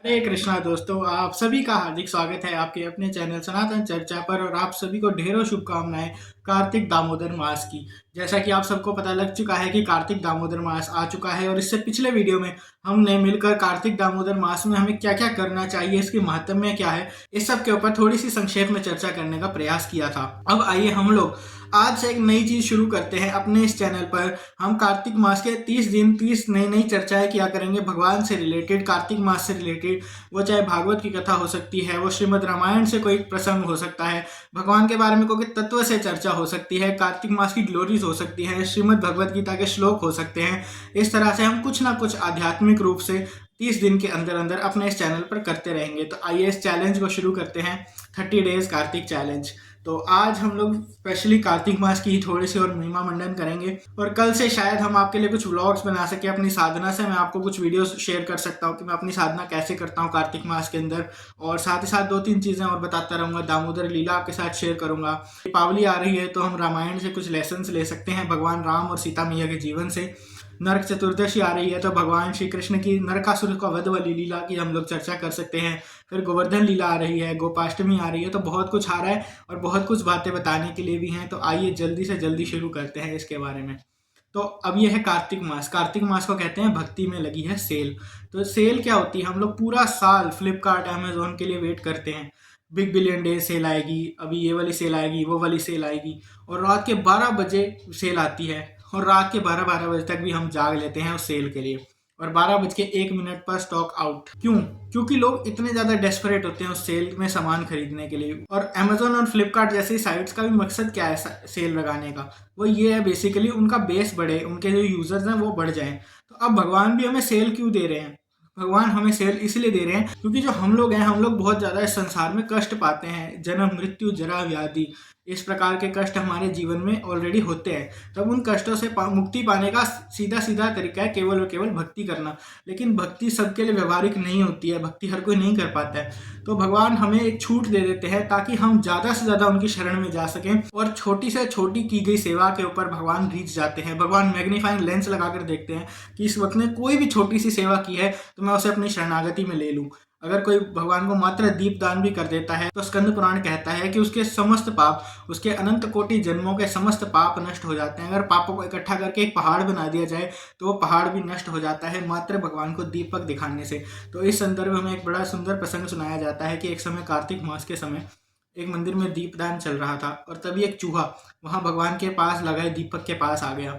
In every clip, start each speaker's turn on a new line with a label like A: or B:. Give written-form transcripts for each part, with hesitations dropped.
A: हरे कृष्णा दोस्तों, आप सभी का हार्दिक स्वागत है आपके अपने चैनल सनातन चर्चा पर। और आप सभी को ढेरों शुभकामनाएं कार्तिक दामोदर मास की। जैसा कि आप सबको पता लग चुका है कि कार्तिक दामोदर मास आ चुका है, और इससे पिछले वीडियो में हमने मिलकर कार्तिक दामोदर मास में हमें क्या क्या करना चाहिए, इसकी महात्म्य क्या है, इस सब के ऊपर थोड़ी सी संक्षेप में चर्चा करने का प्रयास किया था। अब आइए हम लोग आज से एक नई चीज शुरू करते हैं अपने इस चैनल पर। हम कार्तिक मास के 30 दिन 30 नई नई चर्चाएं किया करेंगे भगवान से रिलेटेड, कार्तिक मास से रिलेटेड। वो चाहे भागवत की कथा हो सकती है, वो श्रीमद् रामायण से कोई प्रसंग हो सकता है, भगवान के बारे में कोई तत्व से चर्चा हो सकती है, कार्तिक मास की ग्लोरीज हो सकती है, श्रीमद् भगवत गीता के श्लोक हो सकते हैं। इस तरह से हम कुछ ना कुछ आध्यात्मिक रूप से 30 दिन के अंदर अंदर अपने इस चैनल पर करते रहेंगे। तो आइए इस चैलेंज को शुरू करते हैं, 30 डेज कार्तिक चैलेंज। तो आज हम लोग स्पेशली कार्तिक मास की ही थोड़ी सी और महिमा मंडन करेंगे, और कल से शायद हम आपके लिए कुछ व्लॉग्स बना सके अपनी साधना से। मैं आपको कुछ वीडियोस शेयर कर सकता हूँ कि मैं अपनी साधना कैसे करता हूँ कार्तिक मास के अंदर, और साथ ही साथ 2-3 चीजें और बताता रहूंगा। दामोदर लीला आपके साथ शेयर करूंगा। दीपावली आ रही है तो हम रामायण से कुछ लेसन ले सकते हैं, भगवान राम और सीता मैया के जीवन से। नरक चतुर्दशी आ रही है तो भगवान श्री कृष्ण की नरकासुर का वध वाली लीला की हम लोग चर्चा कर सकते हैं। फिर गोवर्धन लीला आ रही है, गोपाष्टमी आ रही है, तो बहुत कुछ आ रहा है और बहुत कुछ बातें बताने के लिए भी हैं। तो आइए जल्दी से जल्दी शुरू करते हैं इसके बारे में। तो अब ये है कार्तिक मास। कार्तिक मास को कहते हैं भक्ति में लगी है सेल। तो सेल क्या होती है? हम लोग पूरा साल फ्लिपकार्ट अमेजोन के लिए वेट करते हैं, बिग बिलियन डे सेल आएगी, अभी ये वाली सेल आएगी, वो वाली सेल आएगी, और रात के 12 बजे सेल आती है। और रात के 12-12 बजे तक भी हम जाग लेते हैं उस सेल के लिए, और 12 बज के 1 मिनट पर स्टॉक आउट। क्यों? क्योंकि लोग इतने ज्यादा डेस्परेट होते हैं उस सेल में सामान खरीदने के लिए। और अमेजोन और फ्लिपकार्ट जैसी साइट्स का भी मकसद क्या है सेल लगाने का? वो ये है बेसिकली उनका बेस बढ़े, उनके जो यूजर्स हैं वो बढ़ जाएं। तो अब भगवान भी हमें सेल क्यों दे रहे हैं? भगवान हमें सेल इसलिए दे रहे हैं क्योंकि जो हम लोग हैं, हम लोग बहुत ज्यादा इस संसार में कष्ट पाते हैं। जन्म, मृत्यु, जरा, व्याधि, इस प्रकार के कष्ट हमारे जीवन में ऑलरेडी होते हैं। तब उन कष्टों से मुक्ति पाने का सीधा सीधा तरीका है केवल और केवल भक्ति करना। लेकिन भक्ति सबके लिए व्यवहारिक नहीं होती है, भक्ति हर कोई नहीं कर पाता है। तो भगवान हमें एक छूट दे देते हैं ताकि हम ज्यादा से ज्यादा उनकी शरण में जा सकें, और छोटी से छोटी की गई सेवा के ऊपर भगवान रीच जाते हैं। भगवान मैग्नीफाइंग लेंस लगाकर देखते हैं कि इस वक्त ने कोई भी छोटी सी सेवा की है तो मैं उसे अपनी शरणागति में ले लूं। अगर कोई भगवान को मात्र दीप दान भी कर देता है तो स्कंद पुराण कहता है कि उसके समस्त पाप, उसके अनंत कोटि जन्मों के समस्त पाप नष्ट हो जाते हैं। अगर पापों को इकट्ठा करके एक पहाड़ बना दिया जाए तो वो पहाड़ भी नष्ट हो जाता है मात्र भगवान को दीपक दिखाने से। तो इस संदर्भ में एक बड़ा सुंदर प्रसंग सुनाया जाता है कि एक समय कार्तिक मास के समय एक मंदिर में दीपदान चल रहा था, और तभी एक चूहा वहां भगवान के पास लगाए दीपक के पास आ गया,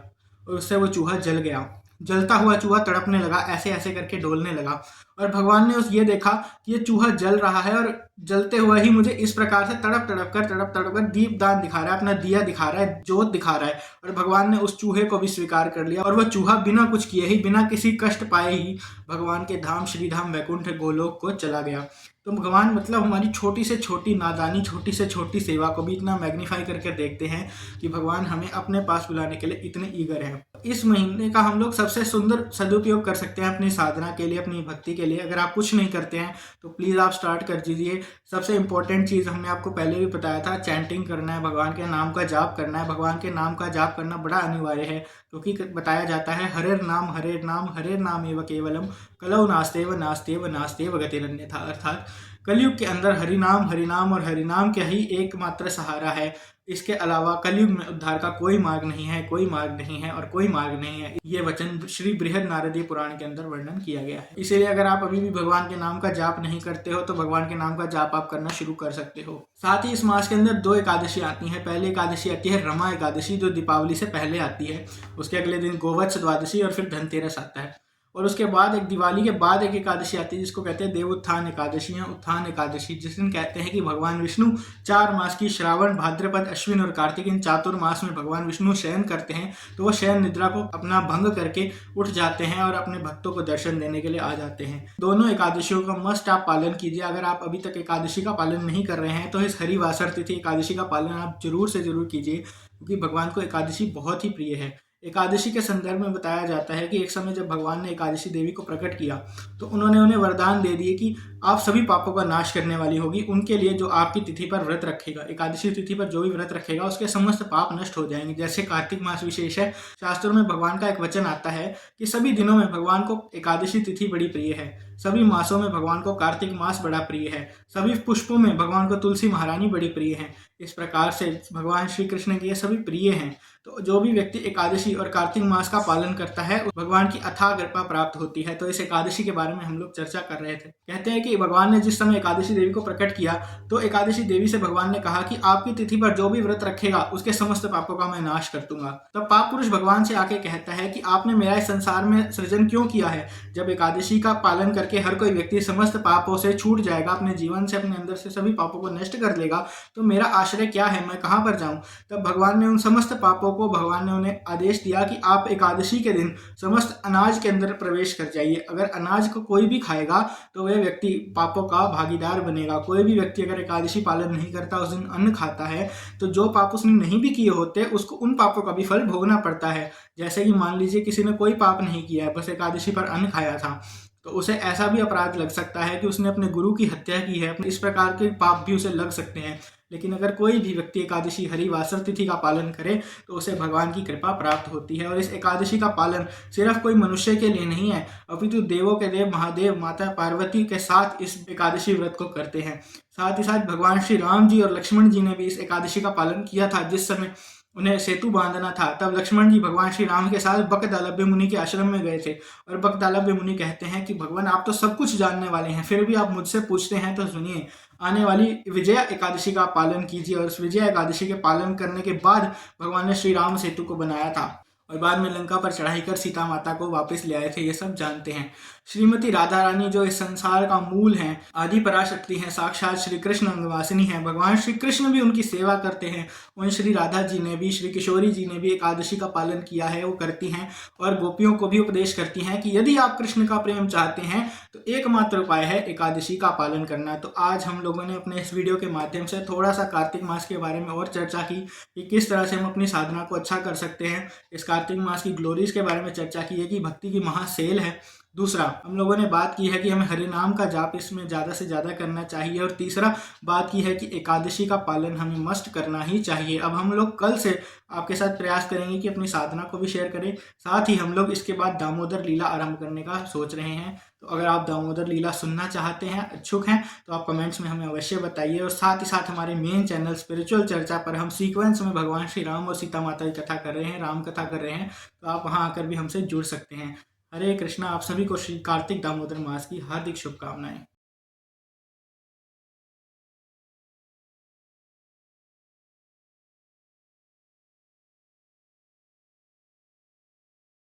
A: और उससे वो चूहा जल गया। जलता हुआ चूहा तड़पने लगा, ऐसे ऐसे करके डोलने लगा। और भगवान ने उस ये देखा कि ये चूहा जल रहा है, और जलते हुए ही मुझे इस प्रकार से तड़प तड़प कर दीप दान दिखा रहा है, अपना दिया दिखा रहा है, जोत दिखा रहा है। और भगवान ने उस चूहे को भी स्वीकार कर लिया, और वह चूहा बिना कुछ किए ही, बिना किसी कष्ट पाए ही भगवान के धाम श्रीधाम वैकुंठ गोलोक को चला गया। तो भगवान मतलब हमारी छोटी से छोटी नादानी, छोटी से छोटी सेवा को भी इतना मैग्नीफाई करके देखते हैं कि भगवान हमें अपने पास बुलाने के लिए इतने ईगर हैं। इस महीने का हम लोग सबसे सुंदर सदुपयोग कर सकते हैं अपनी साधना के लिए, अपनी भक्ति के लिए। अगर आप कुछ नहीं करते हैं तो प्लीज़ आप स्टार्ट कर दीजिए। सबसे इंपॉर्टेंट चीज़ हमने आपको पहले भी बताया था, चैंटिंग करना है, भगवान के नाम का जाप करना है। भगवान के नाम का जाप करना बड़ा अनिवार्य है, क्योंकि बताया जाता है हरेर नाम एवं केवलम कलौ नास्तेव नास्तेव नास्तेव गतिरन्यथा। अर्थात कलयुग के अंदर हरिनाम और हरिनाम का ही एकमात्र सहारा है। इसके अलावा कलयुग में उद्धार का कोई मार्ग नहीं है, कोई मार्ग नहीं है और कोई मार्ग नहीं है। ये वचन श्री बृहद नारदीय पुराण के अंदर वर्णन किया गया है। इसीलिए अगर आप अभी भी भगवान के नाम का जाप नहीं करते हो तो भगवान के नाम का जाप आप करना शुरू कर सकते हो। साथ ही इस मास के अंदर 2 एकादशी आती है। पहली एकादशी आती है रमा एकादशी, जो दीपावली से पहले आती है। उसके अगले दिन गोवत्स द्वादशी, और फिर धनतेरस आता है। और उसके बाद एक दिवाली के बाद एक एकादशी आती है जिसको कहते हैं देव उत्थान एकादशी या उत्थान एकादशी, जिस दिन कहते हैं कि भगवान विष्णु 4 मास की श्रावण, भाद्रपद, अश्विन और कार्तिक, इन चातुर्मास में भगवान विष्णु शयन करते हैं। तो वो शयन निद्रा को अपना भंग करके उठ जाते हैं और अपने भक्तों को दर्शन देने के लिए आ जाते हैं। दोनों एकादशियों का मस्ट आप पालन कीजिए। अगर आप अभी तक एकादशी का पालन नहीं कर रहे हैं तो इस हरिवासर तिथि एकादशी का पालन आप जरूर से जरूर कीजिए, क्योंकि भगवान को एकादशी बहुत ही प्रिय है। एकादशी के संदर्भ में बताया जाता है कि एक समय जब भगवान ने एकादशी देवी को प्रकट किया तो उन्होंने उन्हें वरदान दे दिए कि आप सभी पापों का नाश करने वाली होगी। उनके लिए जो आपकी तिथि पर व्रत रखेगा, एकादशी तिथि पर जो भी व्रत रखेगा, उसके समस्त पाप नष्ट हो जाएंगे। जैसे कार्तिक मास विशेष है, शास्त्रों में भगवान का एक वचन आता है कि सभी दिनों में भगवान को एकादशी तिथि बड़ी प्रिय है, सभी मासों में भगवान को कार्तिक मास बड़ा प्रिय है, सभी पुष्पों में भगवान को तुलसी महारानी बड़ी प्रिय है। इस प्रकार से भगवान श्री कृष्ण के ये सभी प्रिय हैं। तो जो भी व्यक्ति एकादशी और कार्तिक मास का पालन करता है, भगवान की अथाह कृपा प्राप्त होती है। तो इस एकादशी के बारे में हम लोग चर्चा कर रहे थे। कहते हैं कि भगवान ने जिस समय एकादशी देवी को प्रकट किया, तो एकादशी देवी से भगवान ने कहा कि आपकी तिथि पर जो भी व्रत रखेगा, उसके समस्त पापों का मैं नाश कर दूंगा। तब पाप पुरुष भगवान से आके कहता है कि आपने मेरा इस संसार में सृजन क्यों किया है? जब एकादशी का पालन करके हर कोई व्यक्ति समस्त पापों से छूट जाएगा, अपने जीवन से, अपने अंदर से सभी पापों को नष्ट कर लेगा, तो मेरा आश्रय क्या है? मैं कहां पर जाऊं? तब भगवान ने उन समस्त पापों को, भगवान ने उन्हें आदेश दिया कि आप एकादशी के दिन समस्त अनाज के अंदर प्रवेश कर जाइए। अगर अनाज को कोई भी खाएगा तो वह व्यक्ति पापों का भागीदार बनेगा। कोई भी व्यक्ति अगर एकादशी पालन नहीं करता, उस दिन अन्न खाता है, तो जो पाप उसने नहीं भी किए होते, उसको उन पापों का भी फल भोगना पड़ता है। जैसे कि मान लीजिए किसी ने कोई पाप नहीं किया है, बस एकादशी पर अन्न खाया था, तो उसे ऐसा भी अपराध लग सकता है कि उसने अपने गुरु की हत्या की है। इस प्रकार के पाप भी उसे लग सकते हैं। लेकिन अगर कोई भी व्यक्ति एकादशी हरिवासर तिथि का पालन करे, तो उसे भगवान की कृपा प्राप्त होती है। और इस एकादशी का पालन सिर्फ कोई मनुष्य के लिए नहीं है, अपितु देवों के देव महादेव माता पार्वती के साथ इस एकादशी व्रत को करते हैं। साथ ही साथ भगवान श्री राम जी और लक्ष्मण जी ने भी इस एकादशी का पालन किया था। जिस समय उन्हें सेतु बांधना था, तब लक्ष्मण जी भगवान श्री राम के साथ बकदालभ्य मुनि के आश्रम में गए थे। और बकदालभ्य मुनि कहते हैं कि भगवान, आप तो सब कुछ जानने वाले हैं, फिर भी आप मुझसे पूछते हैं, तो सुनिए, आने वाली विजया एकादशी का पालन कीजिए। और उस विजया एकादशी के पालन करने के बाद भगवान ने श्री राम सेतु को बनाया था और बाद में लंका पर चढ़ाई कर सीता माता को वापस ले आए थे। ये सब जानते हैं। श्रीमती राधा रानी जो इस संसार का मूल है, आदि पराशक्ति है, साक्षात श्री कृष्ण अंगवासिनी है। भगवान श्री कृष्ण भी उनकी सेवा करते हैं। वहीं श्री राधा जी ने भी, श्री किशोरी जी ने भी एकादशी का पालन किया है, वो करती हैं और गोपियों को भी उपदेश करती हैं कि यदि आप कृष्ण का प्रेम चाहते हैं तो एकमात्र उपाय है एकादशी का पालन करना। तो आज हम लोगों ने अपने इस वीडियो के माध्यम से थोड़ा सा कार्तिक मास के बारे में और चर्चा की कि किस तरह से हम अपनी साधना को अच्छा कर सकते हैं। इस कार्तिक मास की ग्लोरीज के बारे में चर्चा की है कि भक्ति की महासेल है। दूसरा, हम लोगों ने बात की है कि हमें हरि नाम का जाप इसमें ज़्यादा से ज़्यादा करना चाहिए। और तीसरा बात की है कि एकादशी का पालन हमें मस्ट करना ही चाहिए। अब हम लोग कल से आपके साथ प्रयास करेंगे कि अपनी साधना को भी शेयर करें। साथ ही हम लोग इसके बाद दामोदर लीला आरंभ करने का सोच रहे हैं। तो अगर आप दामोदर लीला सुनना चाहते हैं, इच्छुक हैं, तो आप कमेंट्स में हमें अवश्य बताइए। और साथ ही साथ हमारे मेन चैनल स्पिरिचुअल चर्चा पर हम सीक्वेंस में भगवान श्री राम और सीता माता की कथा कर रहे हैं, राम कथा कर रहे हैं। तो आप वहां आकर भी हमसे जुड़ सकते हैं। हरे कृष्णा। आप सभी को श्री कार्तिक दामोदर मास की हार्दिक शुभकामनाएं।